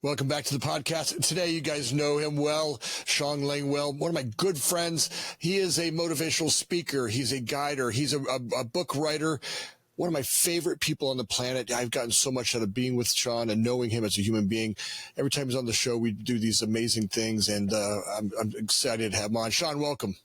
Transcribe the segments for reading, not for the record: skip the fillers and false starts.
Welcome back to the podcast. Today, you guys know him well, Shawn Langwell, one of my good friends. He is a motivational speaker. He's a guider. He's a book writer. One of my favorite people on the planet. I've gotten so much out of being with Shawn and knowing him as a human being. Every time he's on the show, we do these amazing things, and I'm excited to have him on. Shawn, welcome.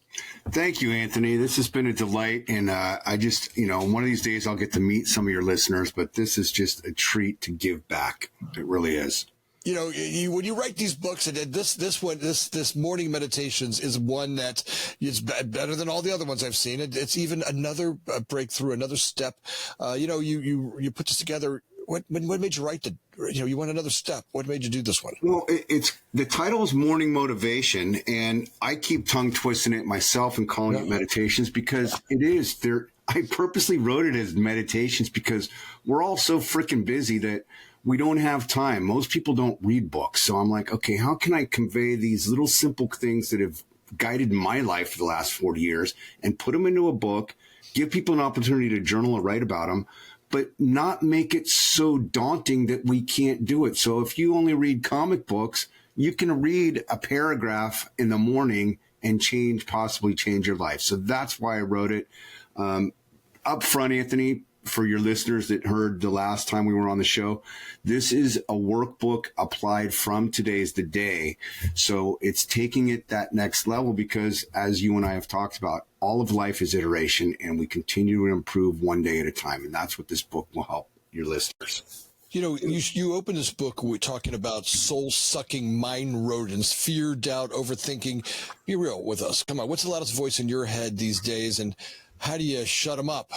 Thank you, Anthony. This has been a delight, and I just, one of these days I'll get to meet some of your listeners, but this is just a treat to give back. It really is. When you write these books, and this morning meditations is one that is better than all the other ones I've seen. It's even another breakthrough, another step. You put this together. What made you write you went another step? What made you do this one? Well, it's the title is Morning Motivation, and I keep tongue twisting it myself and calling it meditations because it is there. I purposely wrote it as meditations because we're all so freaking busy that we don't have time. Most people don't read books. So I'm like, okay, how can I convey these little simple things that have guided my life for the last 40 years and put them into a book, give people an opportunity to journal or write about them, but not make it so daunting that we can't do it. So if you only read comic books, you can read a paragraph in the morning and possibly change your life. So that's why I wrote it. Up front, Anthony, for your listeners that heard the last time we were on the show, this is a workbook applied from today's the day. So it's taking it that next level because, as you and I have talked about, all of life is iteration and we continue to improve one day at a time. And that's what this book will help your listeners. You open this book talking about soul-sucking mind rodents, fear, doubt, overthinking. Be real with us. Come on. What's the loudest voice in your head these days, and how do you shut them up?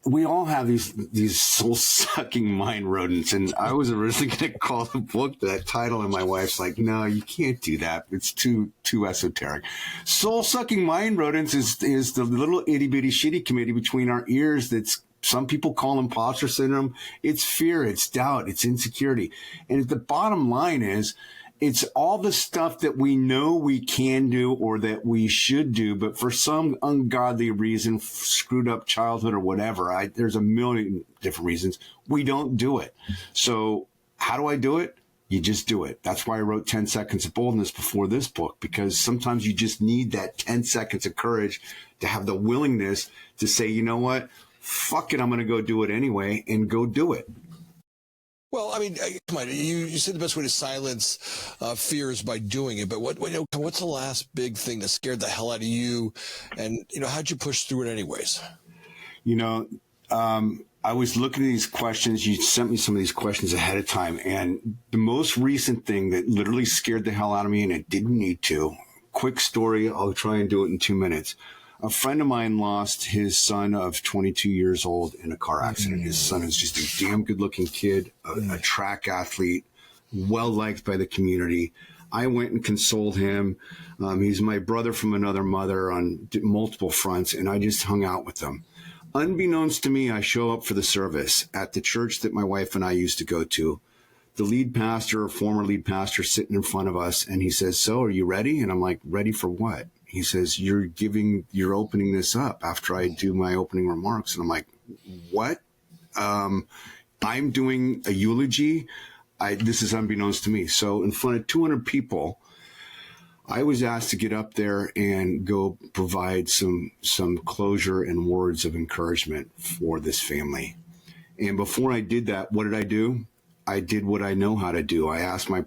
We all have these soul-sucking mind rodents, and I was originally going to call the book that title, and my wife's like, no, you can't do that. It's too esoteric. Soul-sucking mind rodents is the little itty-bitty shitty committee between our ears that's some people call imposter syndrome. It's fear, it's doubt, it's insecurity. And the bottom line is, it's all the stuff that we know we can do or that we should do, but for some ungodly reason, screwed up childhood or whatever, there's a million different reasons, we don't do it. So how do I do it? You just do it. That's why I wrote 10 Seconds of Boldness before this book, because sometimes you just need that 10 seconds of courage to have the willingness to say, you know what? Fuck it, I'm going to go do it anyway, and go do it. Well, I mean, come on. You said the best way to silence fear is by doing it. But what's the last big thing that scared the hell out of you? And how'd you push through it, anyways? I was looking at these questions. You sent me some of these questions ahead of time, and the most recent thing that literally scared the hell out of me, and it didn't need to. Quick story. I'll try and do it in 2 minutes. A friend of mine lost his son of 22 years old in a car accident. His son is just a damn good-looking kid, a track athlete, well-liked by the community. I went and consoled him. He's my brother from another mother on multiple fronts, and I just hung out with him. Unbeknownst to me, I show up for the service at the church that my wife and I used to go to. The lead pastor, or former lead pastor, sitting in front of us, and he says, "So, are you ready?" And I'm like, "Ready for what?" He says, you're opening this up after I do my opening remarks. And I'm like, what? I'm doing a eulogy. This is unbeknownst to me. So in front of 200 people, I was asked to get up there and go provide some closure and words of encouragement for this family. And before I did that, what did I do? I did what I know how to do. I asked I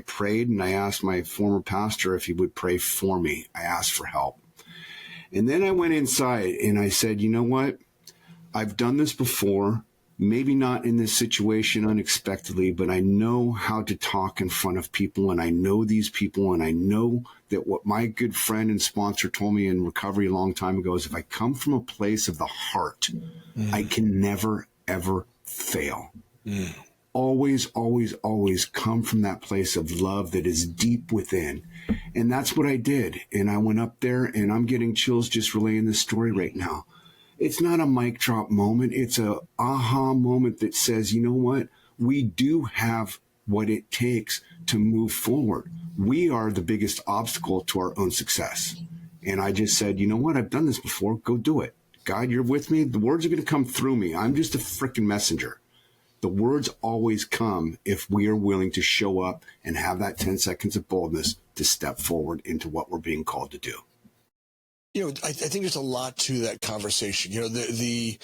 prayed, and I asked my former pastor if he would pray for me. I asked for help. And then I went inside and I said, you know what? I've done this before, maybe not in this situation unexpectedly, but I know how to talk in front of people, and I know these people, and I know that what my good friend and sponsor told me in recovery a long time ago is if I come from a place of the heart, I can never, ever fail. Always, always, always come from that place of love that is deep within. And that's what I did. And I went up there, and I'm getting chills just relaying this story right now. It's not a mic drop moment. It's a aha moment that says, you know what? We do have what it takes to move forward. We are the biggest obstacle to our own success. And I just said, you know what? I've done this before. Go do it. God, you're with me. The words are going to come through me. I'm just a freaking messenger. The words always come if we are willing to show up and have that 10 seconds of boldness to step forward into what we're being called to do. I think there's a lot to that conversation. The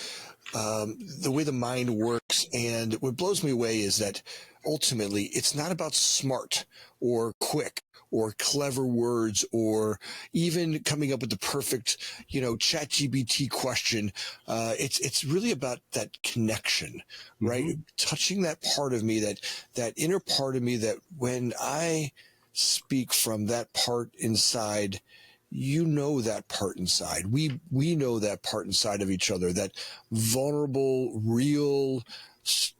way the mind works, and what blows me away is that ultimately it's not about smart or quick or clever words or even coming up with the perfect, ChatGPT question. It's really about that connection, right? Mm-hmm. Touching that part of me, that inner part of me, that when I speak from that part inside, that part inside. We know that part inside of each other, that vulnerable, real,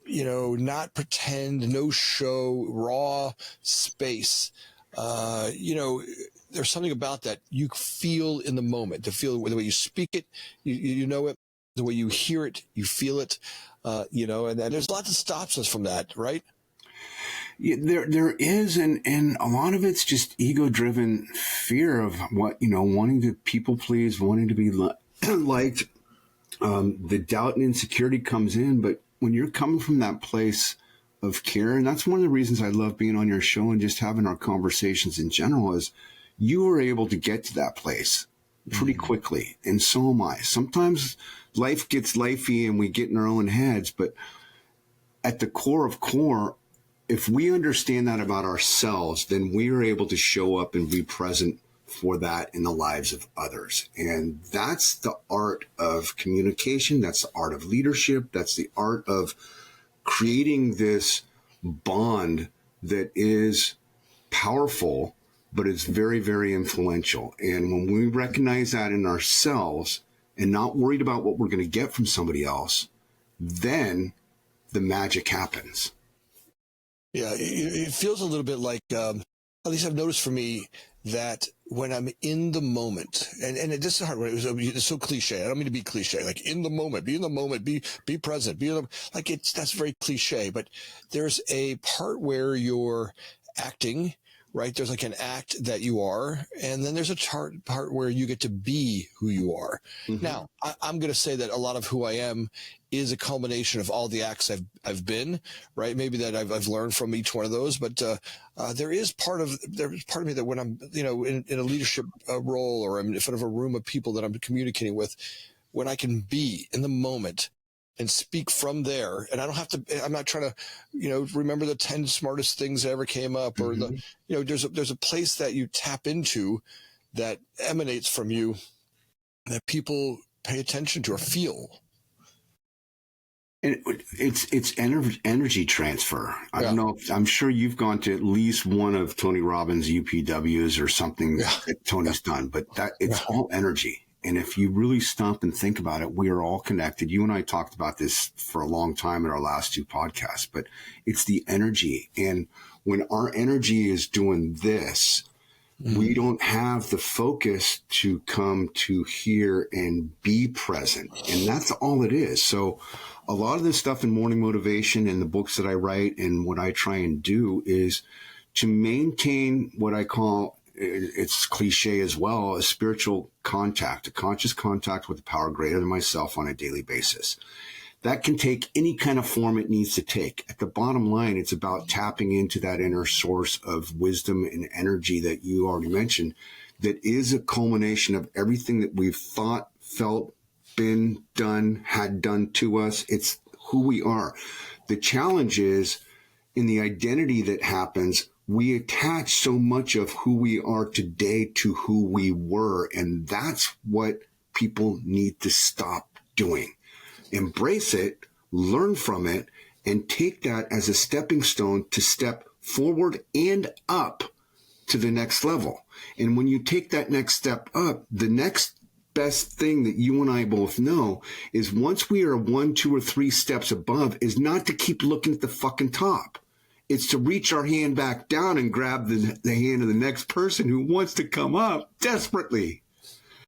not pretend, no show, raw space. There's something about that you feel in the moment, the way you speak it, you know it, the way you hear it, you feel it, and there's lots that stops us from that, right? Yeah, there is, and a lot of it's just ego-driven fear of wanting to people please, wanting to be liked. The doubt and insecurity comes in, but when you're coming from that place of care, and that's one of the reasons I love being on your show and just having our conversations in general, is you are able to get to that place pretty quickly, and so am I. Sometimes life gets lifey and we get in our own heads, but at the core of core, if we understand that about ourselves, then we are able to show up and be present for that in the lives of others. And that's the art of communication. That's the art of leadership. That's the art of creating this bond that is powerful, but it's very, very influential. And when we recognize that in ourselves and not worried about what we're going to get from somebody else, then the magic happens. Yeah, it feels a little bit like, at least I've noticed for me, that when I'm in the moment, and this is hard, it's so cliche. I don't mean to be cliche, like in the moment, be in the moment, be present, that's very cliche, but there's a part where you're acting, right? There's like an act that you are, and then there's a part where you get to be who you are. Mm-hmm. Now, I'm going to say that a lot of who I am is a culmination of all the acts I've been, right? Maybe that I've learned from each one of those, but there's part of me that when I'm, in a leadership role, or I'm in front of a room of people that I'm communicating with, when I can be in the moment and speak from there, and I'm not trying to, remember the 10 smartest things that ever came up, or there's a place that you tap into that emanates from you that people pay attention to or feel. And it's energy transfer. I don't know. I'm sure you've gone to at least one of Tony Robbins' UPWs or something that Tony's done, but it's all energy. And if you really stop and think about it, we are all connected. You and I talked about this for a long time in our last 2 podcasts, but it's the energy. And when our energy is doing this, we don't have the focus to come to here and be present. And that's all it is. So a lot of this stuff in Morning Motivation and the books that I write and what I try and do is to maintain what I call, it's cliche as well, a spiritual contact, a conscious contact with a power greater than myself on a daily basis. That can take any kind of form it needs to take. At the bottom line, it's about tapping into that inner source of wisdom and energy that you already mentioned, that is a culmination of everything that we've thought, felt, been done, had done to us. It's who we are. The challenge is in the identity that happens, we attach so much of who we are today to who we were. And that's what people need to stop doing. Embrace it, learn from it, and take that as a stepping stone to step forward and up to the next level. And when you take that next step up, the next best thing that you and I both know is once we are 1, 2, or 3 steps above is not to keep looking at the fucking top. It's to reach our hand back down and grab the hand of the next person who wants to come up desperately.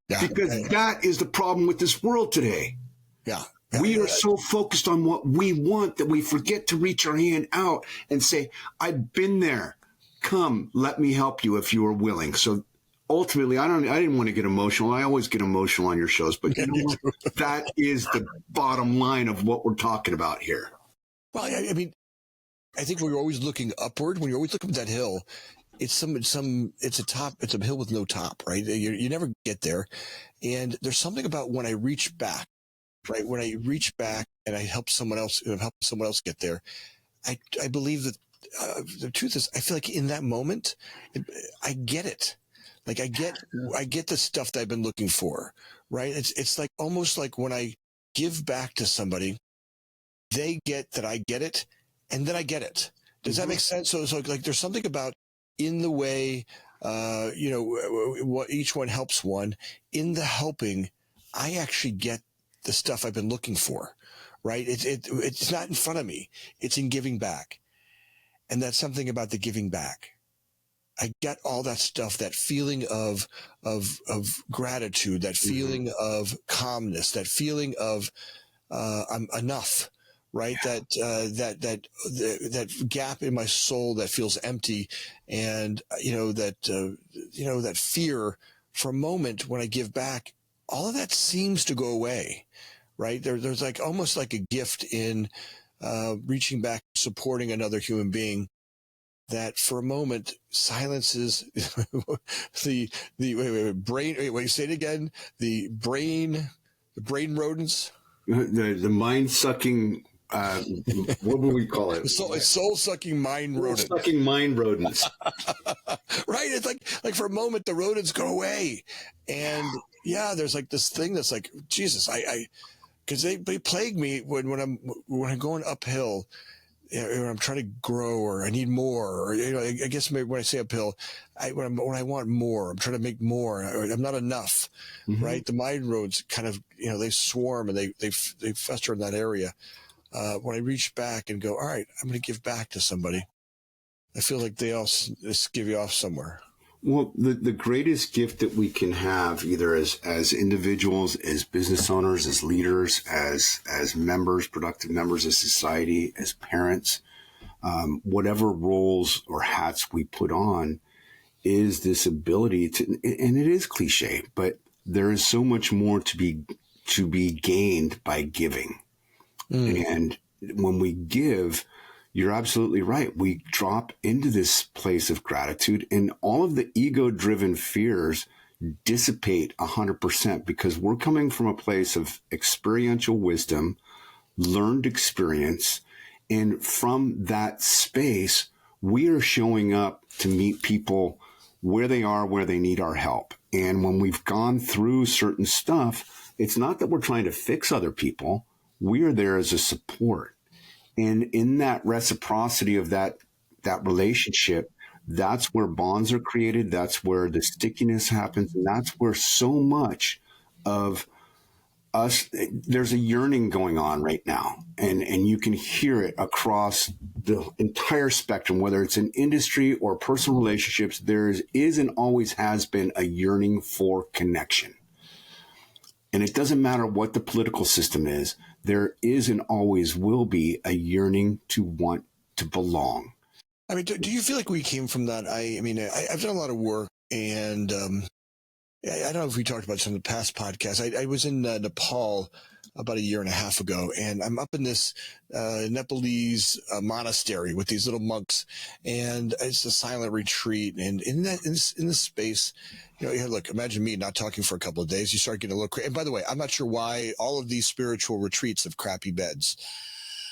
Yeah, because that is the problem with this world today. Yeah. We are so focused on what we want that we forget to reach our hand out and say, I've been there. Come, let me help you if you are willing. So ultimately, I didn't want to get emotional. I always get emotional on your shows, but you know what? That is the bottom line of what we're talking about here. Well, I mean, I think when you're always looking upward, when you're always looking at that hill, it's it's a hill with no top, right? You never get there. And there's something about when I reach back, right? When I reach back and I help someone else, get there, I believe that the truth is, I feel like in that moment, I get it. Like I get the stuff that I've been looking for, right? It's like almost like when I give back to somebody, they get that I get it, and then I get it. Does that make sense? So like there's something about in the way, what each one helps one. In the helping, I actually get the stuff I've been looking for, right? It's not in front of me. It's in giving back. And that's something about the giving back. I get all that stuff, that feeling of gratitude, that feeling of calmness, that feeling of I'm enough, right? That gap in my soul that feels empty, and that fear for a moment when I give back, all of that seems to go away, right? There's like almost like a gift in reaching back, supporting another human being, that for a moment silences the brain. Wait, say it again. The brain rodents. The mind sucking. What would we call it? Soul sucking mind rodents. Sucking mind rodents. Right. It's like for a moment the rodents go away, and yeah, there's like this thing that's like, Jesus, because they plague me when I'm going uphill. Or I'm trying to grow, or I need more, or I guess maybe when I say uphill, when I want more, I'm trying to make more. I'm not enough, right? The mind roads kind of they swarm and they fester in that area. When I reach back and go, all right, I'm going to give back to somebody, I feel like they all just give you off somewhere. Well, the greatest gift that we can have, either as individuals, as business owners, as leaders, as members, productive members of society, as parents, whatever roles or hats we put on, is this ability to, and it is cliche, but there is so much more to be gained by giving. And when we give, you're absolutely right. We drop into this place of gratitude, and all of the ego-driven fears dissipate 100%, because we're coming from a place of experiential wisdom, learned experience. And from that space, we are showing up to meet people where they are, where they need our help. And when we've gone through certain stuff, it's not that we're trying to fix other people. We are there as a support. And in that reciprocity of that relationship, that's where bonds are created. That's where the stickiness happens. And that's where so much of us, there's a yearning going on right now. And you can hear it across the entire spectrum, whether it's in industry or personal relationships. There is and always has been a yearning for connection. And it doesn't matter what the political system is, there is and always will be a yearning to want to belong. I mean, do you feel like we came from that? I've done a lot of work, and I don't know if we talked about this in the past podcast. I was in Nepal about a year and a half ago, and I'm up in this Nepalese monastery with these little monks, and it's a silent retreat. And in this space, look, imagine me not talking for a couple of days. You start getting a little crazy. And by the way, I'm not sure why all of these spiritual retreats have crappy beds.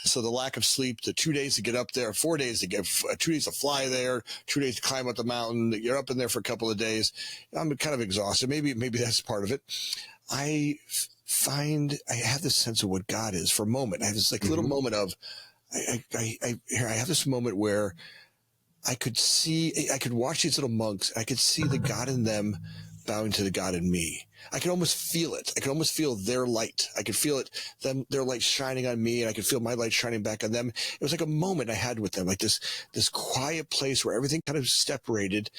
So the lack of sleep, the 2 days to get up there, 4 days to get, 2 days to fly there, 2 days to climb up the mountain. You're up in there for a couple of days. I'm kind of exhausted. Maybe that's part of it. I have this sense of what God is for a moment. I have this little moment of, I have this moment where I could watch these little monks. I could see the God in them bowing to the God in me. I could almost feel it. I could almost feel their light. I could feel it, their light shining on me, and I could feel my light shining back on them. It was like a moment I had with them, like this quiet place where everything kind of separated,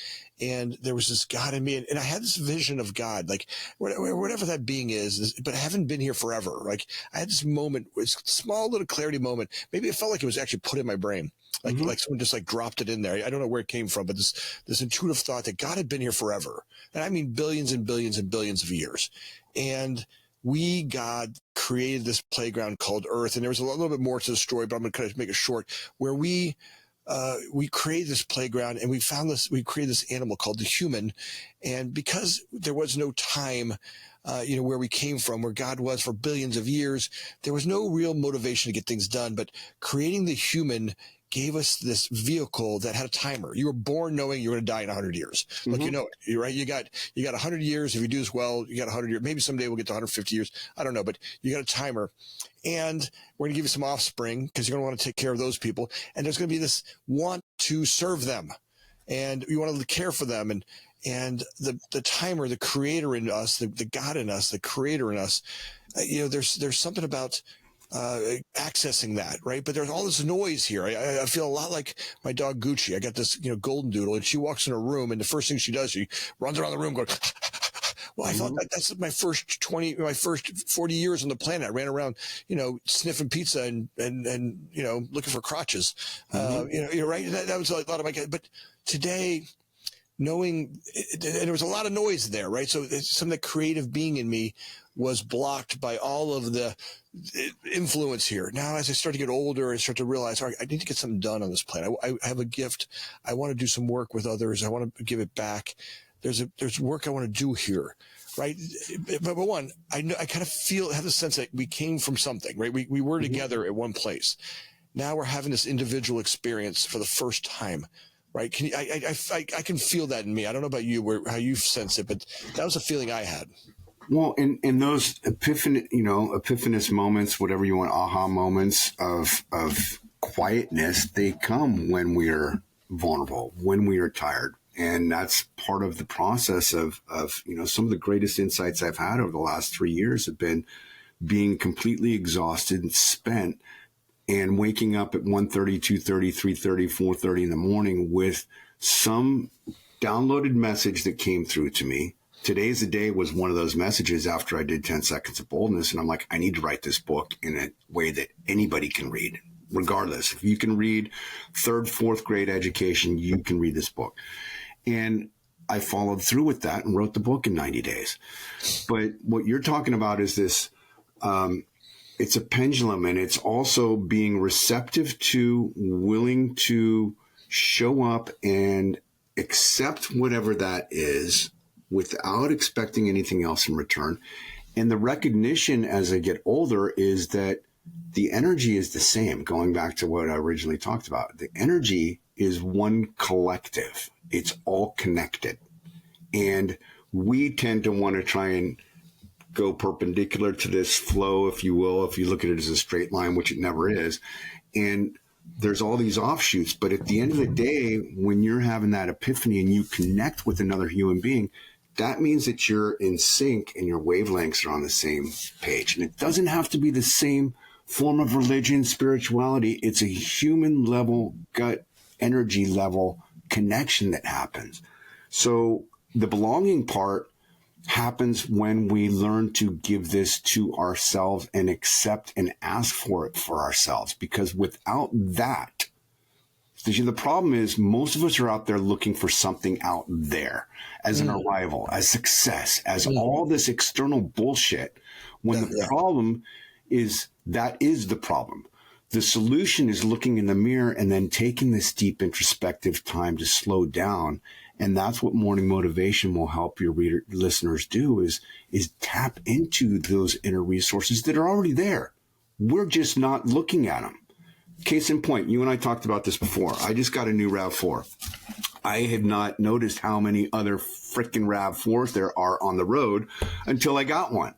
and there was this God in me, and I had this vision of God, like whatever that being is, but I haven't been here forever. Like I had this moment, this small little clarity moment. Maybe it felt like it was actually put in my brain. Like someone just dropped it in there. I don't know where it came from, but this intuitive thought that God had been here forever. And I mean billions and billions and billions of years. And God created this playground called Earth, and there was a little bit more to the story, but I'm going to kind of make it short, where we created this playground, and we created this animal called the human. And because there was no time, where we came from, where God was for billions of years, there was no real motivation to get things done. But creating the human gave us this vehicle that had a timer. You were born knowing you were going to die in 100 years. Like, you're right. You got 100 years. If you do as well, you got 100 years. Maybe someday we'll get to 150 years. I don't know, but you got a timer. And we're going to give you some offspring because you're going to want to take care of those people. And there's going to be this want to serve them. And you want to care for them. And the timer, the creator in us, the God in us, the creator in us, there's something about accessing that, right? But there's all this noise here. I feel a lot like my dog Gucci. I got this, golden doodle, and she walks in a room, and the first thing she does, she runs around the room going, well, I thought that's my first 40 years on the planet. I ran around, sniffing pizza and looking for crotches. You're right. That was a lot of my, but today, knowing, and there was a lot of noise there, right? So some of the creative being in me was blocked by all of the influence here. Now, as I start to get older, I start to realize, all right, I need to get something done on this planet. I have a gift. I want to do some work with others. I want to give it back. There's work I want to do here, right? But one, I kind of have the sense that we came from something, right? We were together at one place. Now we're having this individual experience for the first time. Right? I can feel that in me. I don't know about you, how you sense it, but that was a feeling I had. Well, in those epiphanous moments, whatever you want, aha moments of quietness, they come when we are vulnerable, when we are tired. And that's part of the process of some of the greatest insights I've had over the last 3 years have been being completely exhausted and spent, and waking up at 1:30, 2:30, 3:30, 4:30 in the morning with some downloaded message that came through to me. Today's the day was one of those messages after I did 10 Seconds of Boldness. And I'm like, I need to write this book in a way that anybody can read, regardless. If you can read 3rd, 4th grade education, you can read this book. And I followed through with that and wrote the book in 90 days. But what you're talking about is this, it's a pendulum, and it's also being receptive to, willing to show up and accept whatever that is without expecting anything else in return. And the recognition as I get older is that the energy is the same. Going back to what I originally talked about, the energy is one collective. It's all connected. And we tend to want to try and go perpendicular to this flow, if you will, if you look at it as a straight line, which it never is. And there's all these offshoots. But at the end of the day, when you're having that epiphany and you connect with another human being, that means that you're in sync and your wavelengths are on the same page. And it doesn't have to be the same form of religion, spirituality. It's a human level, gut energy level connection that happens. So the belonging part happens when we learn to give this to ourselves and accept and ask for it for ourselves. Because without that, the problem is most of us are out there looking for something out there as an arrival, as success, as all this external bullshit. When the problem is, that is the problem. The solution is looking in the mirror and then taking this deep introspective time to slow down. And that's what morning motivation will help your listeners do is tap into those inner resources that are already there. We're just not looking at them. Case in point, you and I talked about this before. I just got a new RAV4. I had not noticed how many other freaking RAV4s there are on the road until I got one.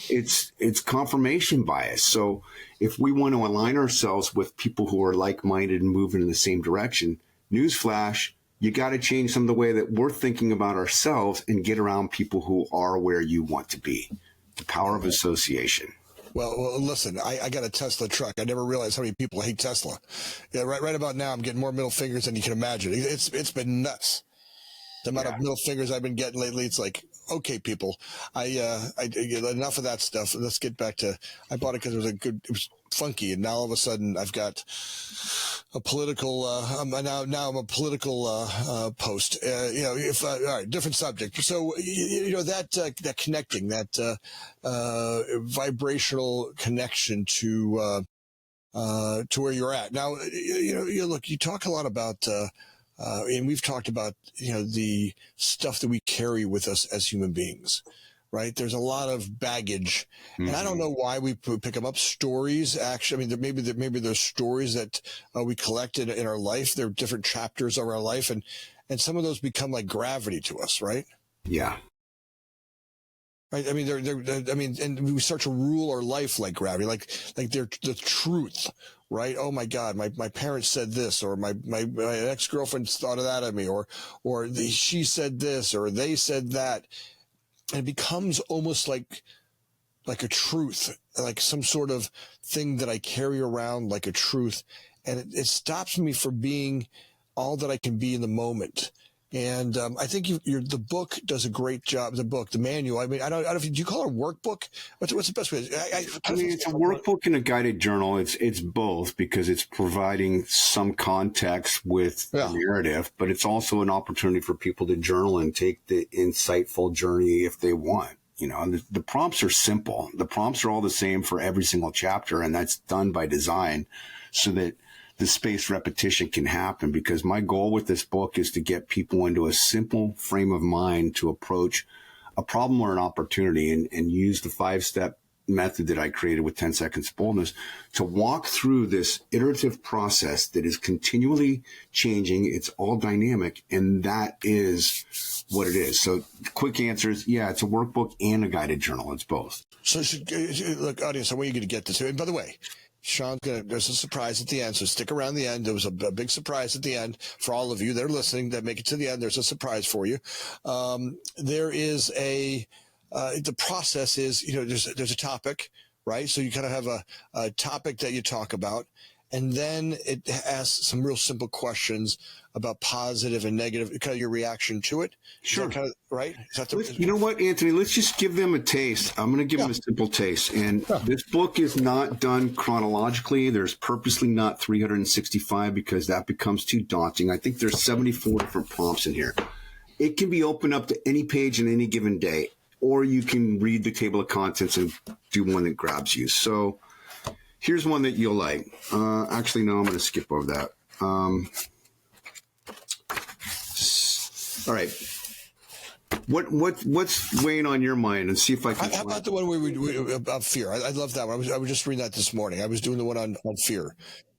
It's confirmation bias. So if we want to align ourselves with people who are like-minded and moving in the same direction, newsflash, you got to change some of the way that we're thinking about ourselves and get around people who are where you want to be. The power of association. Well, listen, I got a Tesla truck. I never realized how many people hate Tesla. Yeah, right about now, I'm getting more middle fingers than you can imagine. It's been nuts. The amount of middle fingers I've been getting lately, it's like, okay, people, enough of that stuff. Let's get back to, I bought it because it was funky. And now all of a sudden I've got a political, now I'm a political, post, all right, different subject. So, that connecting, that, vibrational connection to where you're at. Now, look, you talk a lot about, and we've talked about, the stuff that we carry with us as human beings, right? There's a lot of baggage, and I don't know why we pick them up. Stories, actually, I mean, maybe there's stories that we collected in our life. There are different chapters of our life, and some of those become like gravity to us, right? Yeah. Right. I mean, and we start to rule our life like gravity, like they're the truth, right? Oh my God, my parents said this, or my ex-girlfriend thought of that of me, or she said this, or they said that. And it becomes almost like a truth, like some sort of thing that I carry around like a truth. And it stops me from being all that I can be in the moment. And I think the book does a great job. The manual. I mean, I don't know. Do you call it a workbook? What's the best way? I mean, it's a workbook and a guided journal. It's both, because it's providing some context with the narrative, but it's also an opportunity for people to journal and take the insightful journey if they want. And the prompts are simple. The prompts are all the same for every single chapter, and that's done by design so that the spaced repetition can happen, because my goal with this book is to get people into a simple frame of mind to approach a problem or an opportunity, and use the 5-step method that I created with 10 Seconds of Boldness to walk through this iterative process that is continually changing. It's all dynamic, and that is what it is. So quick answers, yeah, it's a workbook and a guided journal. It's both. So look, audience, I want you to get this. And by the way, there's a surprise at the end, so stick around the end. There was a big surprise at the end for all of you that are listening that make it to the end. There's a surprise for you. There is the process is, there's a topic, right? So you kind of have a topic that you talk about, and then it asks some real simple questions about positive and negative, kind of your reaction to it. Sure. Kind of, right? You know what, Anthony? Let's just give them a taste. I'm going to give them a simple taste. And this book is not done chronologically. There's purposely not 365 because that becomes too daunting. I think there's 74 different prompts in here. It can be opened up to any page in any given day, or you can read the table of contents and do one that grabs you. So here's one that you'll like. Actually, no, I'm going to skip over that. All right. What's weighing on your mind, and see if I can. How about the one about fear? I love that one. I was just reading that this morning. I was doing the one on fear.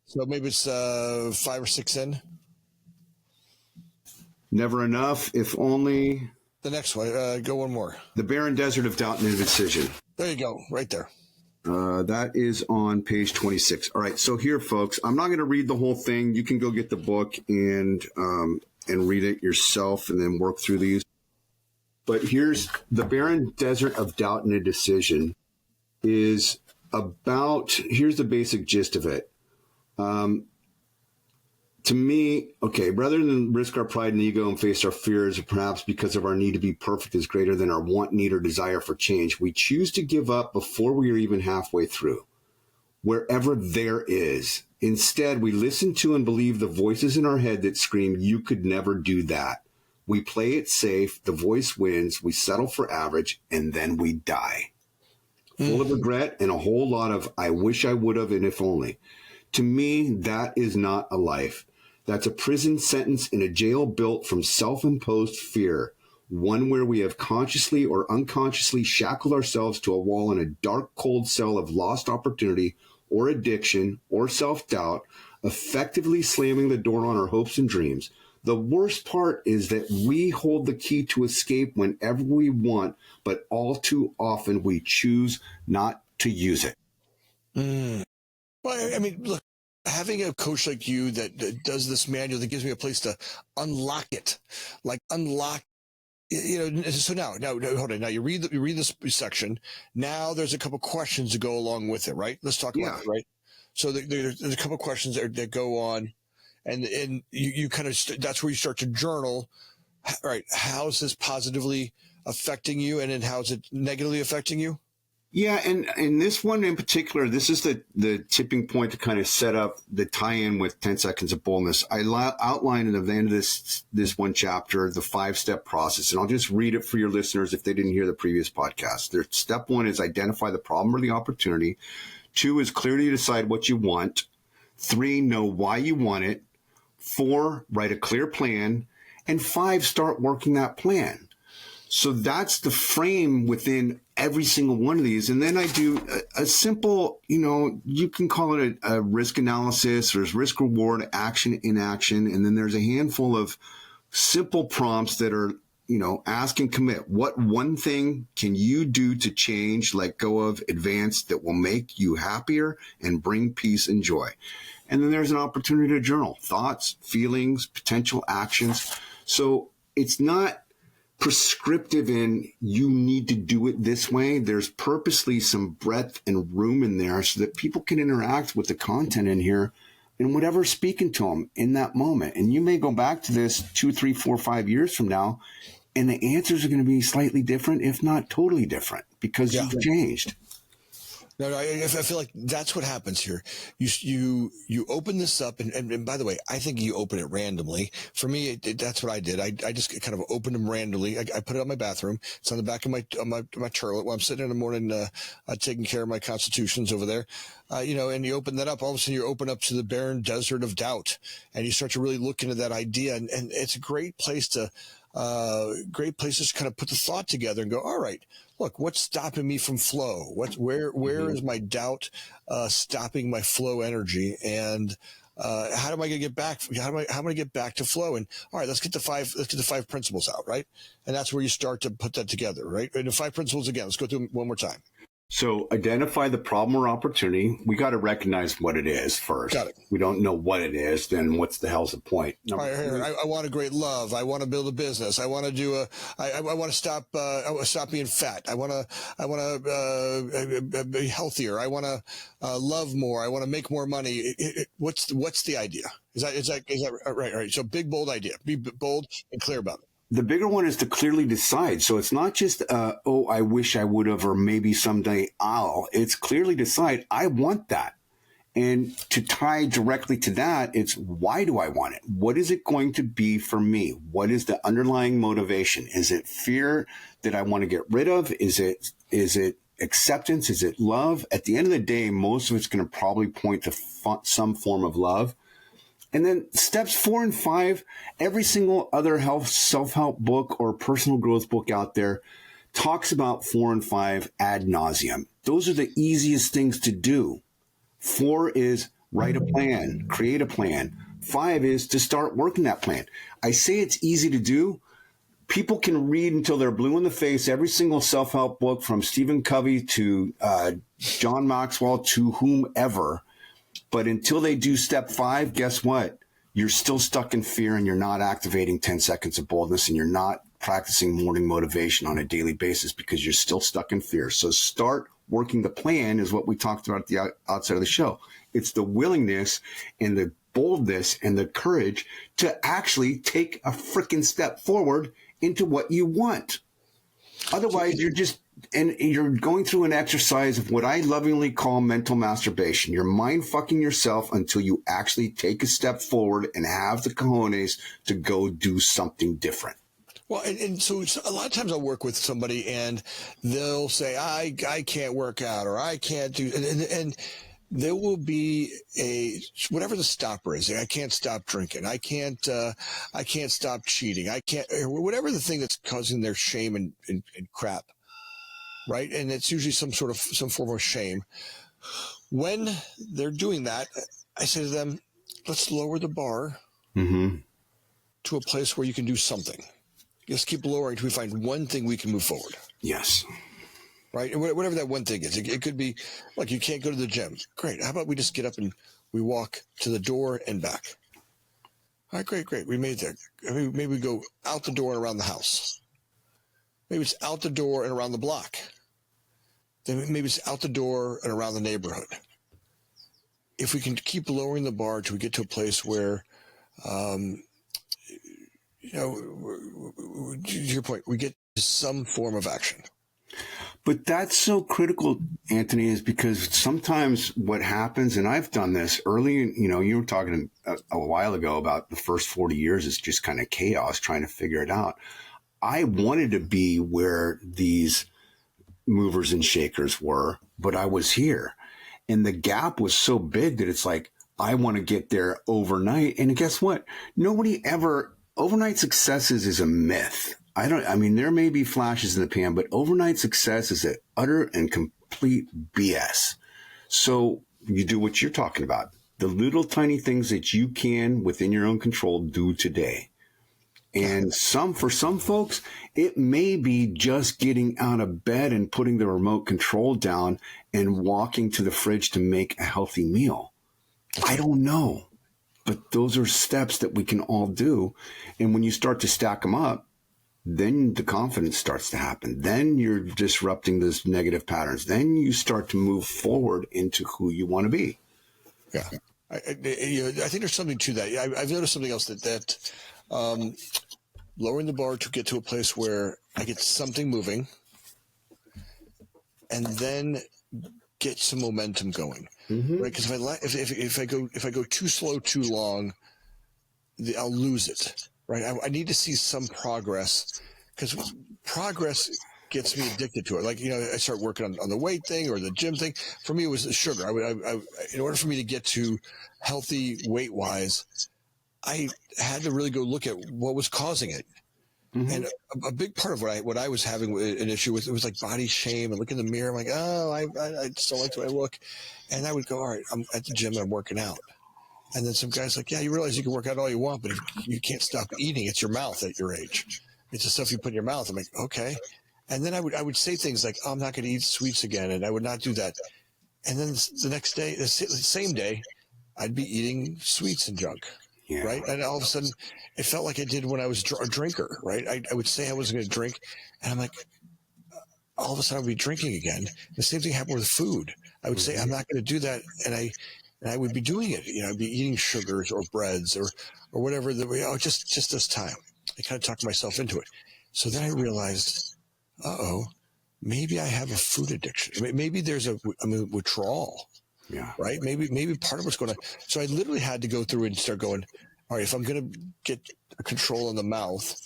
So maybe it's 5 or 6 in. Never enough. If only. The next one. Go one more. The barren desert of doubt and indecision. There you go. Right there. That is on page 26. All right. So here, folks, I'm not going to read the whole thing. You can go get the book and read it yourself and then work through these. But here's the barren desert of doubt and indecision is about, here's the basic gist of it. To me, okay, rather than risk our pride and ego and face our fears, perhaps because of our need to be perfect is greater than our want, need, or desire for change, we choose to give up before we are even halfway through, wherever there is. Instead, we listen to and believe the voices in our head that scream, "You could never do that." We play it safe, the voice wins, we settle for average, and then we die. Full of regret and a whole lot of, I wish I would have, and if only. To me, that is not a life. That's a prison sentence in a jail built from self-imposed fear, one where we have consciously or unconsciously shackled ourselves to a wall in a dark, cold cell of lost opportunity or addiction or self-doubt, effectively slamming the door on our hopes and dreams. The worst part is that we hold the key to escape whenever we want, but all too often we choose not to use it. Well, I mean, look, having a coach like you that does this manual, that gives me a place to unlock it, so now hold on. Now you read this section. Now there's a couple questions to go along with it, right? Let's talk about it, right? So there's a couple questions that go on, and you kind of, that's where you start to journal, right? How is this positively affecting you, and then how is it negatively affecting you? Yeah, and this one in particular, this is the tipping point to kind of set up the tie-in with 10 Seconds of Boldness. I outlined at the end of this one chapter the 5-step process, and I'll just read it for your listeners if they didn't hear the previous podcast. Step 1 is identify the problem or the opportunity. 2 is clearly decide what you want. 3, know why you want it. 4, write a clear plan. And 5, start working that plan. So that's the frame within every single one of these. And then I do a simple, you can call it a risk analysis. There's risk, reward, action, inaction. And then there's a handful of simple prompts that are, ask and commit. What one thing can you do to change, let go of, advance that will make you happier and bring peace and joy? And then there's an opportunity to journal thoughts, feelings, potential actions. So it's not prescriptive in you need to do it this way. There's purposely some breadth and room in there so that people can interact with the content in here and whatever's speaking to them in that moment. And you may go back to this 2, 3, 4, 5 years from now, and the answers are going to be slightly different, if not totally different, because you've changed. No, I feel like that's what happens here. You open this up, and by the way, I think you open it randomly. For me, that's what I did. I just kind of opened them randomly. I put it on my bathroom. It's on the back of my toilet while I'm sitting in the morning, taking care of my constitutions over there. And you open that up. All of a sudden, you open up to the barren desert of doubt, and you start to really look into that idea. And it's a great place to kind of put the thought together and go, all right, look, what's stopping me from flow? Where is my doubt stopping my flow energy? And how am I going to get back? How am I going to get back to flow? And all right, let's get the 5 principles out, right? And that's where you start to put that together, right? And the 5 principles again. Let's go through them one more time. So identify the problem or opportunity. We got to recognize what it is first. Got it. We don't know what it is, then what's the hell's the point? I want a great love. I want to build a business. I want to do I want to stop being fat. I want to be healthier. I want to love more. I want to make more money. What's the idea? Is that right? All right. So big, bold idea. Be bold and clear about it. The bigger one is to clearly decide. So it's not just, I wish I would have, or maybe someday I'll. It's clearly decide, I want that. And to tie directly to that, it's why do I want it? What is it going to be for me? What is the underlying motivation? Is it fear that I want to get rid of? Is it acceptance? Is it love? At the end of the day, most of it's going to probably point to some form of love. And then steps 4 and 5, every single other self-help book or personal growth book out there talks about 4 and 5 ad nauseum. Those are the easiest things to do. 4 is write a plan, create a plan. 5 is to start working that plan. I say it's easy to do. People can read until they're blue in the face every single self-help book from Stephen Covey to John Maxwell to whomever. But until they do step 5, guess what? You're still stuck in fear and you're not activating 10 seconds of boldness and you're not practicing morning motivation on a daily basis because you're still stuck in fear. So start working the plan is what we talked about at the outset of the show. It's the willingness and the boldness and the courage to actually take a freaking step forward into what you want. Otherwise, you're going through an exercise of what I lovingly call mental masturbation. You're mind fucking yourself until you actually take a step forward and have the cojones to go do something different. Well, and so a lot of times I'll work with somebody and they'll say, I can't work out or I can't do, and there will be whatever the stopper is. I can't stop drinking. I can't stop cheating. I can't, whatever the thing that's causing their shame and crap. Right. And it's usually some form of shame. When they're doing that, I say to them, let's lower the bar to a place where you can do something. Just keep lowering until we find one thing we can move forward. Yes. Right. And whatever that one thing is, it could be like you can't go to the gym. Great. How about we just get up and we walk to the door and back? All right, great. We made it there. Maybe we go out the door and around the house. Maybe it's out the door and around the block. Then maybe it's out the door and around the neighborhood. If we can keep lowering the bar till we get to a place where, to your point, we get some form of action. But that's so critical, Anthony, is because sometimes what happens, and I've done this early, you were talking a while ago about the first 40 years is just kind of chaos trying to figure it out. I wanted to be where these movers and shakers were, but I was here. And the gap was so big that it's like, I want to get there overnight. And guess what? Overnight successes is a myth. There may be flashes in the pan, but overnight success is an utter and complete BS. So you do what you're talking about. The little tiny things that you can within your own control do today. And for some folks, it may be just getting out of bed and putting the remote control down and walking to the fridge to make a healthy meal. I don't know, but those are steps that we can all do. And when you start to stack them up, then the confidence starts to happen. Then you're disrupting those negative patterns. Then you start to move forward into who you want to be. Yeah. I think there's something to that. I've noticed something else that lowering the bar to get to a place where I get something moving and then get some momentum going. Mm-hmm. Right? Because if I go too slow, too long, I'll lose it. Right? I need to see some progress, because progress gets me addicted to it. Like, I start working on the weight thing or the gym thing. For me, it was the sugar. In order for me to get to healthy weight wise, I had to really go look at what was causing it. Mm-hmm. And a big part of what I was having an issue with, it was like body shame and look in the mirror. I'm like, oh, I just don't like the way I look. And I would go, all right, I'm at the gym and I'm working out. And then some guy's like, yeah, you realize you can work out all you want, but if you can't stop eating, it's your mouth at your age. It's the stuff you put in your mouth. I'm like, okay. And then I would say things like, oh, I'm not going to eat sweets again. And I would not do that. And then the next day, the same day, I'd be eating sweets and junk. Yeah. Right. And all of a sudden it felt like I did when I was a drinker. Right. I would say I wasn't going to drink. And I'm like, all of a sudden I'd be drinking again. The same thing happened with food. I would say, I'm not going to do that. And I would be doing it. I'd be eating sugars or breads or whatever. Just this time. I kind of talked myself into it. So then I realized, maybe I have a food addiction. Maybe there's a withdrawal. Yeah. Right. Maybe part of what's going on. So I literally had to go through and start going, all right, if I'm going to get a control on the mouth,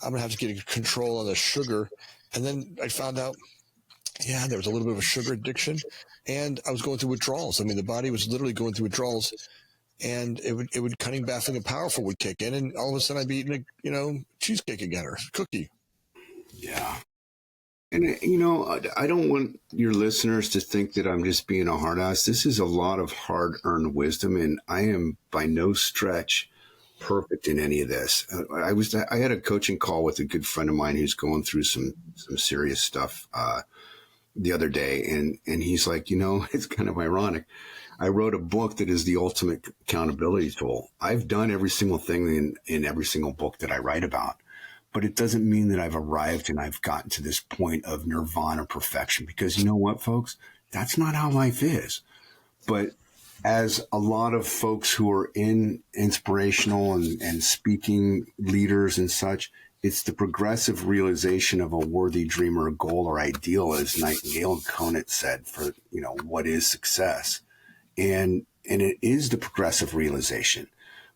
I'm going to have to get a control on the sugar. And then I found out, there was a little bit of a sugar addiction, and I was going through withdrawals. The body was literally going through withdrawals, and it would cunning, baffling, and powerful would kick in, and all of a sudden I'd be eating cheesecake again or cookie. Yeah. And, I don't want your listeners to think that I'm just being a hard ass. This is a lot of hard-earned wisdom, and I am by no stretch perfect in any of this. I had a coaching call with a good friend of mine who's going through some serious stuff the other day, and he's like, it's kind of ironic. I wrote a book that is the ultimate accountability tool. I've done every single thing in every single book that I write about. But it doesn't mean that I've arrived and I've gotten to this point of nirvana perfection, because you know what, folks? That's not how life is. But as a lot of folks who are in inspirational and speaking leaders and such, it's the progressive realization of a worthy dream or a goal or ideal, as Nightingale and Conant said, for, what is success. And it is the progressive realization.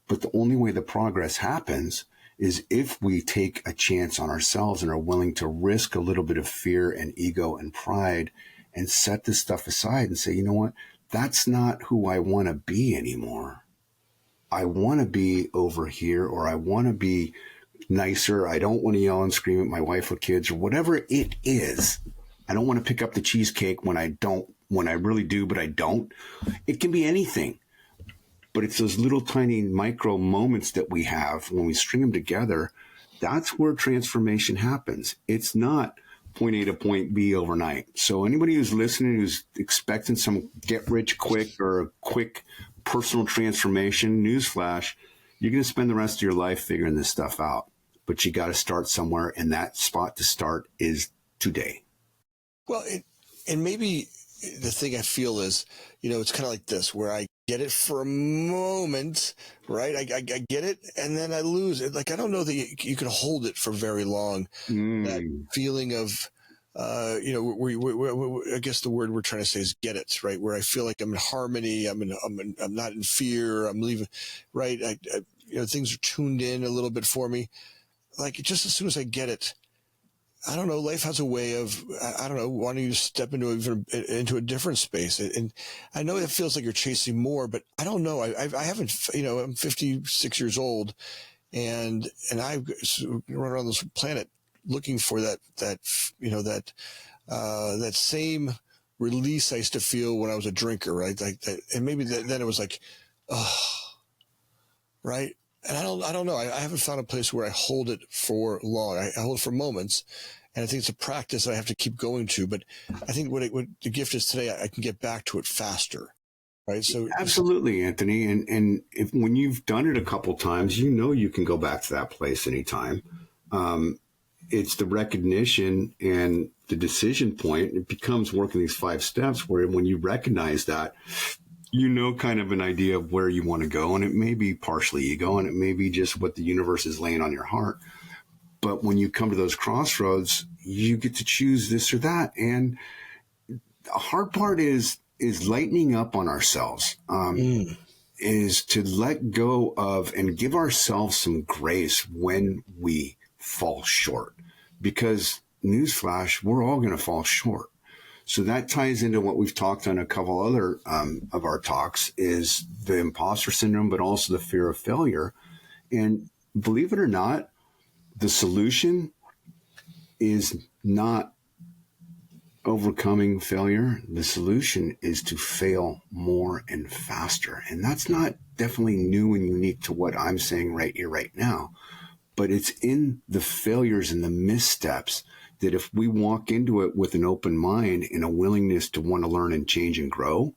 But the only way the progress happens is if we take a chance on ourselves and are willing to risk a little bit of fear and ego and pride and set this stuff aside and say, you know what, that's not who I want to be anymore. I want to be over here, or I want to be nicer. I don't want to yell and scream at my wife or kids or whatever it is. I don't want to pick up the cheesecake when I really do, but I don't. It can be anything. But it's those little tiny micro moments that we have when we string them together. That's where transformation happens. It's not point A to point B overnight. So anybody who's listening, who's expecting some get rich quick or a quick personal transformation, newsflash, you're going to spend the rest of your life figuring this stuff out. But you got to start somewhere, and that spot to start is today. Well, and maybe the thing I feel is, it's kind of like this, where I get it for a moment, right? I get it, and then I lose it. Like, I don't know that you can hold it for very long. That feeling of, I guess the word we're trying to say is get it, right? Where I feel like I'm in harmony. I'm not in fear. I'm leaving, right? Things are tuned in a little bit for me. Like, just as soon as I get it, I don't know. Life has a way of, I don't know, wanting you to step into a different space. And I know it feels like you're chasing more, but I don't know. I haven't, I'm 56 years old, and I run around this planet looking for that same release I used to feel when I was a drinker, right? Like that, and maybe then it was like, oh, right. And I don't know. I haven't found a place where I hold it for long. I hold it for moments. And I think it's a practice I have to keep going to. But I think what the gift is today, I can get back to it faster. Right. So absolutely, Anthony. And when you've done it a couple times, you can go back to that place anytime. It's the recognition and the decision point. It becomes working these 5 steps where when you recognize that, kind of an idea of where you want to go. And it may be partially ego, and it may be just what the universe is laying on your heart. But when you come to those crossroads, you get to choose this or that. And the hard part is lightening up on ourselves, is to let go of and give ourselves some grace when we fall short. Because newsflash, we're all going to fall short. So that ties into what we've talked on a couple other of our talks, is the imposter syndrome, but also the fear of failure. And believe it or not, the solution is not overcoming failure. The solution is to fail more and faster. And that's not definitely new and unique to what I'm saying right here, right now. But it's in the failures and the missteps that if we walk into it with an open mind and a willingness to want to learn and change and grow,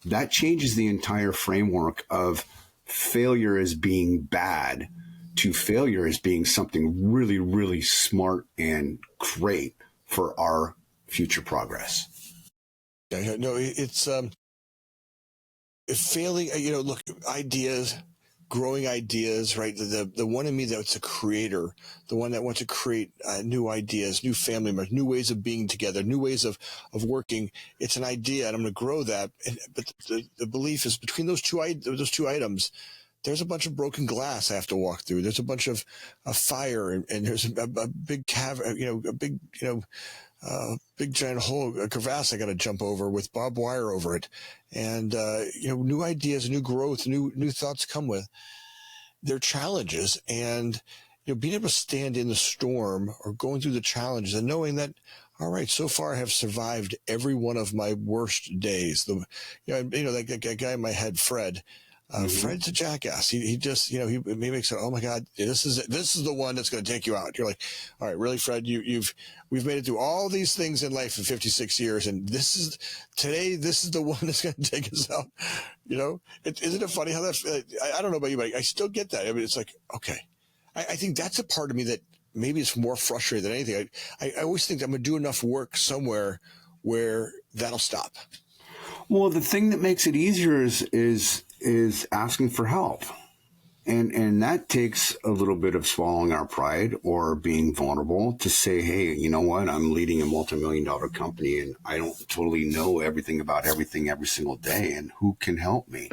that changes the entire framework of failure as being bad to failure as being something really, really smart and great for our future progress. Yeah, no, it's failing. Look, ideas, growing ideas, right? The one in me that's a creator, the one that wants to create new ideas, new family members, new ways of being together, new ways of working. It's an idea, and I'm going to grow that. But the belief is between those two items, there's a bunch of broken glass I have to walk through. There's a bunch of fire, and there's a big big giant hole, a crevasse I got to jump over with barbed wire over it. And, new ideas, new growth, new thoughts come with their challenges. And, being able to stand in the storm or going through the challenges and knowing that, all right, so far I have survived every one of my worst days. That guy in my head, Fred. Fred's a jackass. He just, he makes it, oh my God, this is the one that's going to take you out. You're like, all right, really, Fred, we've made it through all these things in life in 56 years. And this is the one that's going to take us out. Isn't it funny how I don't know about you, but I still get that. I mean, it's like, okay, I think that's a part of me that maybe it's more frustrating than anything. I always think I'm going to do enough work somewhere where that'll stop. Well, the thing that makes it easier is asking for help. And that takes a little bit of swallowing our pride or being vulnerable to say, hey, you know what? I'm leading a multi-million-dollar company and I don't totally know everything about everything every single day. And who can help me?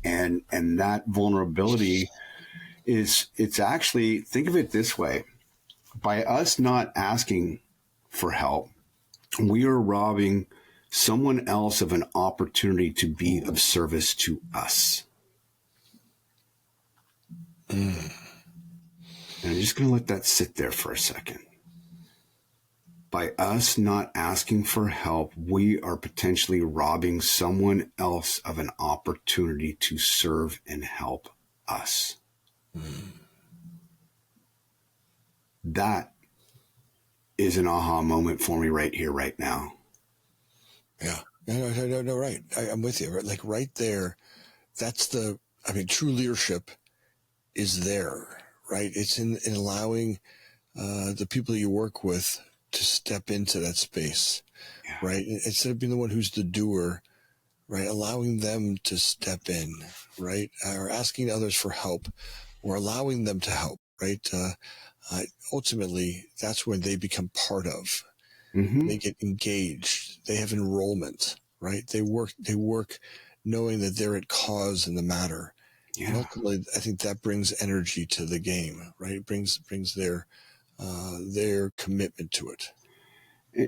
And that vulnerability it's actually, think of it this way. By us not asking for help, we are robbing someone else of an opportunity to be of service to us. And I'm just going to let that sit there for a second. By us not asking for help, we are potentially robbing someone else of an opportunity to serve and help us. That is an aha moment for me right here, right now. Yeah. No, right. I'm with you. Like right there, that's true leadership is there, right? It's in allowing the people you work with to step into that space, right? Instead of being the one who's the doer, right? Allowing them to step in, right? Or asking others for help or allowing them to help, right? Ultimately, that's when they become part of. Mm-hmm. They get engaged. They have enrollment, right? They work knowing that they're at cause in the matter. And Yeah. ultimately, I think that brings energy to the game, right? It brings their commitment to it.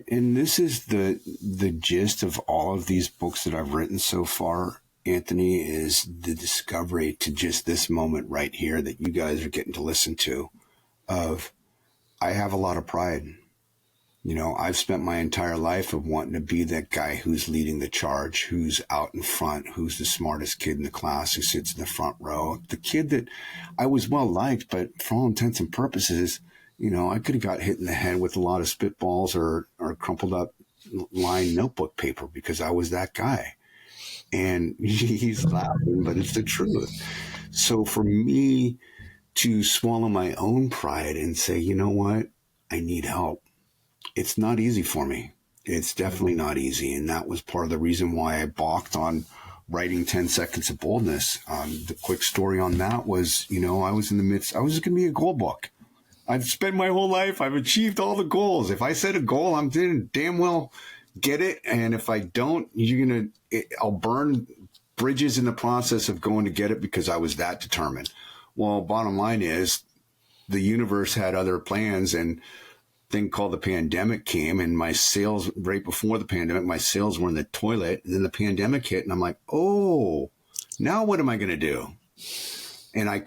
And this is the gist of all of these books that I've written so far, Anthony, is the discovery to just this moment right here that you guys are getting to listen to of I have a lot of pride. You know, I've spent my entire life of wanting to be that guy who's leading the charge, who's out in front, who's the smartest kid in the class, who sits in the front row. The kid that I was well liked, but for all intents and purposes, you know, I could have got hit in the head with a lot of spitballs or crumpled up lined notebook paper because I was that guy. And he's laughing, but it's the truth. So for me to swallow my own pride and say, you know what, I need help, it's not easy for me. It's definitely not easy. And that was part of the reason why I balked on writing 10 Seconds of Boldness. The quick story on that was, you know, I was in the midst, I was going to be a goal book. I've spent my whole life, I've achieved all the goals. If I set a goal, I'm going to damn well get it. And if I don't, I'll burn bridges in the process of going to get it because I was that determined. Well, bottom line is the universe had other plans, and thing called the pandemic came, and my sales right before the pandemic, my sales were in the toilet. And then the pandemic hit, and I'm like, oh, now what am I going to do? And I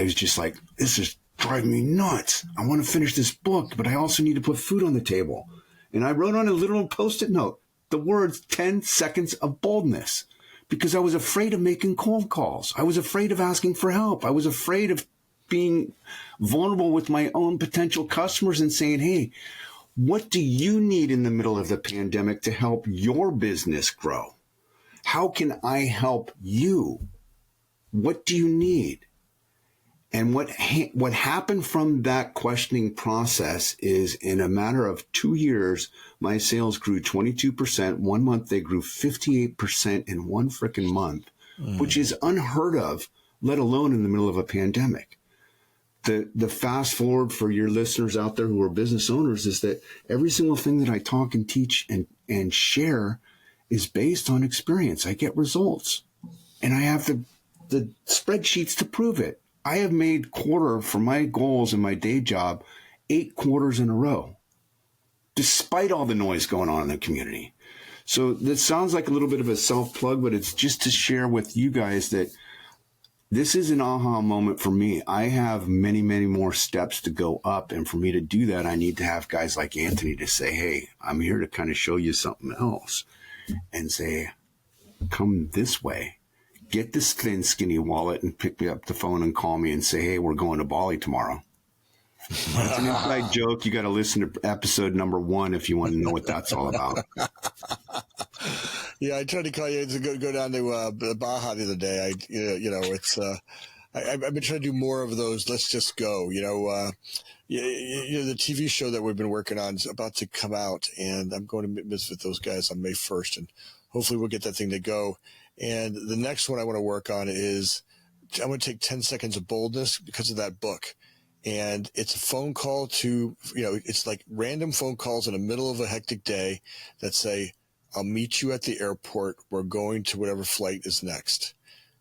was just like, this is driving me nuts. I want to finish this book, but I also need to put food on the table. And I wrote on a little Post-it note the words 10 Seconds of Boldness, because I was afraid of making cold calls. I was afraid of asking for help. I was afraid of being vulnerable with my own potential customers and saying, hey, what do you need in the middle of the pandemic to help your business grow? How can I help you? What do you need? And what happened from that questioning process is, in a matter of 2 years, my sales grew 22%. 1 month, they grew 58% in one freaking month, which is unheard of, let alone in the middle of a pandemic. The fast forward for your listeners out there who are business owners is that every single thing that I talk and teach and share is based on experience. I get results, and I have the spreadsheets to prove it. I have made quarter for my goals in my day job 8 quarters in a row, despite all the noise going on in the community. So this sounds like a little bit of a self-plug, but it's just to share with you guys that this is an aha moment for me. I have many, many more steps to go up. And for me to do that, I need to have guys like Anthony to say, hey, I'm here to kind of show you something else, and say, come this way. Get this thin, skinny wallet and pick me up the phone and call me and say, hey, we're going to Bali tomorrow. It's an inside joke. You got to listen to episode number 1 if you want to know what that's all about. Yeah, I tried to call you to go down to Baja the other day. It's I've been trying to do more of those. Let's just go. The TV show that we've been working on is about to come out, and I'm going to visit those guys on May 1st, and hopefully we'll get that thing to go. And the next one I want to work on is I'm going to take 10 Seconds of Boldness because of that book. And it's a phone call to, it's like random phone calls in the middle of a hectic day that say, I'll meet you at the airport. We're going to whatever flight is next.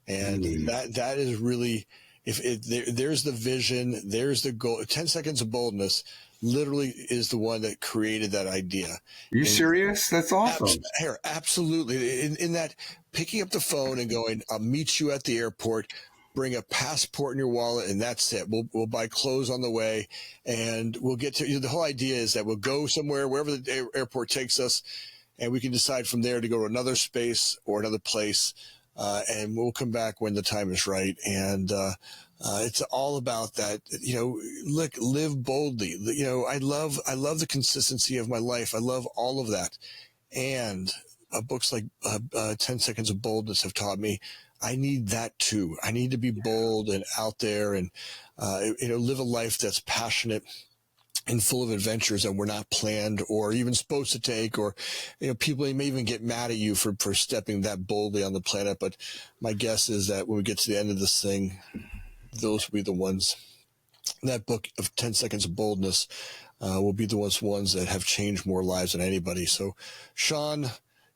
And that is really, there's the vision, there's the goal. 10 Seconds of Boldness literally is the one that created that idea. Are you serious? That's awesome. Absolutely. In that, picking up the phone and going, I'll meet you at the airport. Bring a passport in your wallet, and that's it. We'll buy clothes on the way, and we'll get to the whole idea is that we'll go somewhere, wherever the airport takes us, and we can decide from there to go to another space or another place, and we'll come back when the time is right. And it's all about that. Live boldly. I love the consistency of my life. I love all of that, and books like 10 Seconds of Boldness have taught me I need that too. I need to be bold and out there and, live a life that's passionate and full of adventures that were not planned or even supposed to take, or, people may even get mad at you for stepping that boldly on the planet. But my guess is that when we get to the end of this thing, those will be the ones. That book of 10 Seconds of Boldness will be the ones that have changed more lives than anybody. So, Shawn,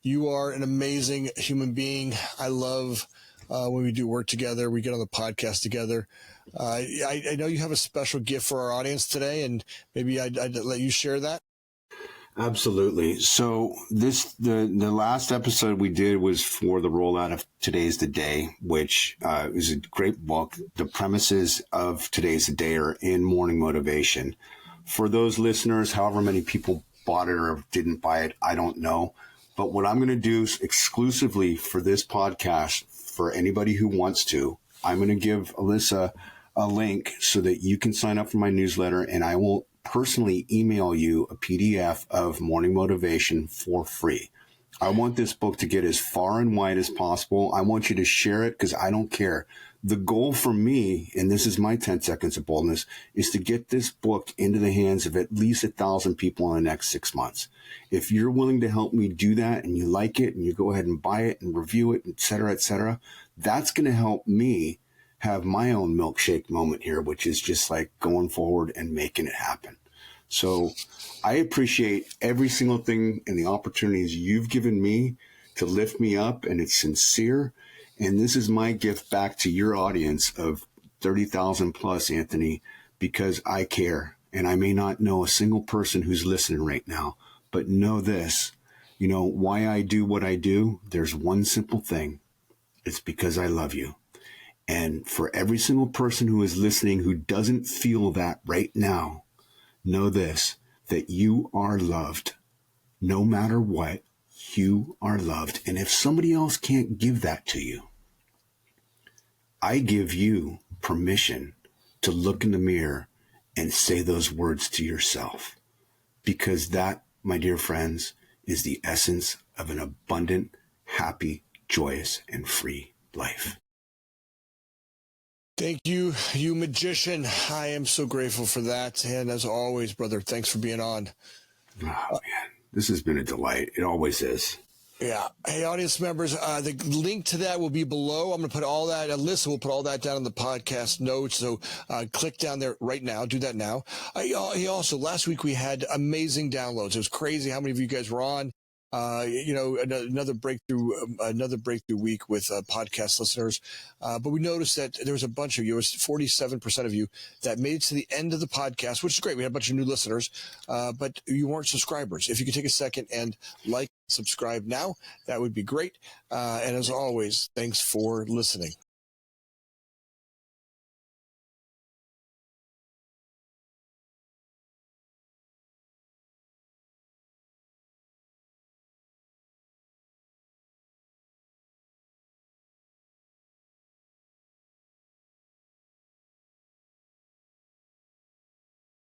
you are an amazing human being. I love when we do work together, we get on the podcast together. I know you have a special gift for our audience today, and maybe I'd let you share that. Absolutely. So the last episode we did was for the rollout of Today's the Day, which is a great book. The premises of Today's the Day are in Morning Motivation. For those listeners, however many people bought it or didn't buy it, I don't know. But what I'm going to do is exclusively for this podcast, for anybody who wants to, I'm going to give Alyssa a link so that you can sign up for my newsletter, and I will personally email you a PDF of Morning Motivation for free. I want this book to get as far and wide as possible. I want you to share it because I don't care. The goal for me, and this is my 10 Seconds of Boldness, is to get this book into the hands of at least 1,000 people in the next 6 months. If you're willing to help me do that and you like it and you go ahead and buy it and review it, et cetera, that's going to help me have my own milkshake moment here, which is just like going forward and making it happen. So I appreciate every single thing and the opportunities you've given me to lift me up, and it's sincere. And this is my gift back to your audience of 30,000 plus, Anthony, because I care. And I may not know a single person who's listening right now, but know this, why I do what I do. There's one simple thing. It's because I love you. And for every single person who is listening who doesn't feel that right now, know this, that you are loved. No matter what, you are loved. And if somebody else can't give that to you, I give you permission to look in the mirror and say those words to yourself. Because that, my dear friends, is the essence of an abundant, happy, joyous, and free life. Thank you, you magician. I am so grateful for that. And as always, brother, thanks for being on. Oh, man, this has been a delight. It always is. Yeah. Hey, audience members, the link to that will be below. I'm going to put all that, Alyssa will put all that down in the podcast notes. So click down there right now. Do that now. Also, last week we had amazing downloads. It was crazy how many of you guys were on. Another breakthrough week with podcast listeners. But we noticed that there was a bunch of you, it was 47% of you that made it to the end of the podcast, which is great. We had a bunch of new listeners, but you weren't subscribers. If you could take a second and subscribe now, that would be great. And as always, thanks for listening.